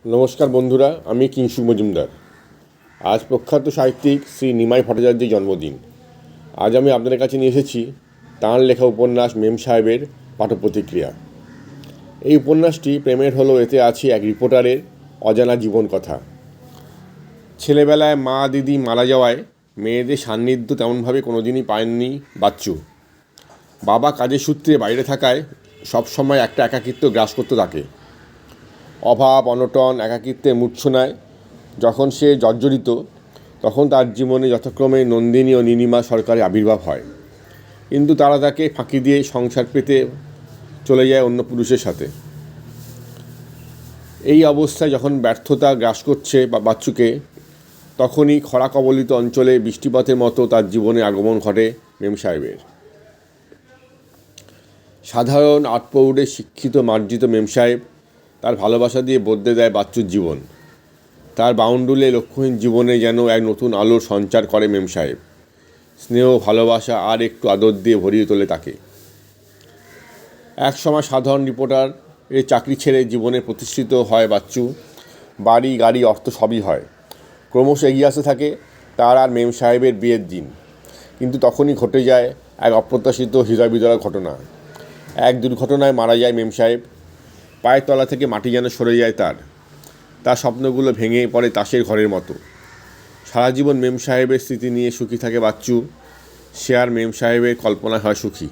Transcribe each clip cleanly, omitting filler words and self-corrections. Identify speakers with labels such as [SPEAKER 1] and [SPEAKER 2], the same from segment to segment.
[SPEAKER 1] নমস্কার বন্ধুরা, আমি কিংসু মজুমদার। আজ প্রখ্যাত সাহিত্যিক শ্রী নিমাই ভট্টাচার্যের জন্মদিন। আজ আমি আপনাদের কাছে নিয়ে এসেছি তাঁর লেখা উপন্যাস মেম সাহেবের পাঠপ্রতিক্রিয়া। এই উপন্যাসটি প্রেমের হলেও এতে আছে এক রিপোর্টারের অজানা জীবন কথা। ছেলেবেলায় মা দিদি মারা যাওয়ায় মেয়েদের সান্নিধ্য তেমনভাবে কোনোদিনই পায়নি বাচ্চু। বাবা কাজের সূত্রে বাইরে থাকায় সবসময় একটা একাকিত্ব গ্রাস করতে তাকে। অভাব, অনটন, একাকিত্বে মূর্ছনায় যখন সে জর্জরিত, তখন তার জীবনে যথাক্রমে নন্দিনী ও নীলিমা সরকারের আবির্ভাব হয়। কিন্তু তারা তাকে ফাঁকি দিয়ে সংসার পেতে চলে যায় অন্য পুরুষের সাথে। এই অবস্থায় যখন ব্যর্থতা গ্রাস করছে বাচ্চুকে, তখনই খরা কবলিত অঞ্চলে বৃষ্টিপাতের মতো তার জীবনে আগমন ঘটে মেম সাহেবের। সাধারণ আটপৌরে শিক্ষিত মার্জিত মেম সাহেব তার ভালোবাসা দিয়ে বদলে দেয় বাচ্চুর জীবন। তার বাউন্ডুলে লক্ষ্যহীন জীবনে যেন এক নতুন আলোর সঞ্চার করে মেম সাহেব। স্নেহ, ভালোবাসা আর একটু আদর দিয়ে ভরিয়ে তোলে তাকে। এক সময় সাধারণ রিপোর্টার এর চাকরি ছেড়ে জীবনে প্রতিষ্ঠিত হয় বাচ্চু। বাড়ি, গাড়ি, অর্থ সবই হয়। ক্রমশ এগিয়ে আসতে থাকে তার আর মেম সাহেবের বিয়ের দিন। কিন্তু তখনই ঘটে যায় এক অপ্রত্যাশিত হৃদয় বিদারক ঘটনা। এক দুর্ঘটনায় মারা যায় মেম সাহেব। পায়ের তলা থেকে মাটি যেন সরে যায় তার স্বপ্নগুলো ভেঙে পড়ে তাসের ঘরের মতো। সারা জীবন মেম সাহেবের স্মৃতি নিয়ে সুখী থাকে বাচ্চু। সে আর মেম সাহেবের কল্পনায় হয় সুখী।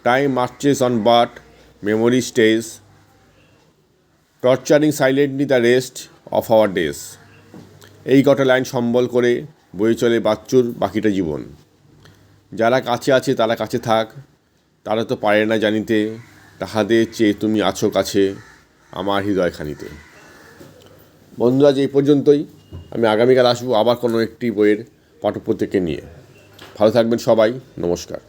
[SPEAKER 1] Time marches on but memory stage, torturing silently the rest of our days. এই কটা লাইন সম্বল করে বয়ে চলে বাচ্চুর বাকিটা জীবন। যারা কাছে আছে তারা কাছে থাক, তারা তো পারে না জানিতে, তাহাদের চেয়ে তুমি আছো কাছে আমার হৃদয়খানিতে। বন্ধুরা, আজ এই পর্যন্তই। আমি আগামীকাল আসবো আবার কোনো একটি বইয়ের পাঠ্যপুস্তককে নিয়ে। ভালো থাকবেন সবাই। নমস্কার।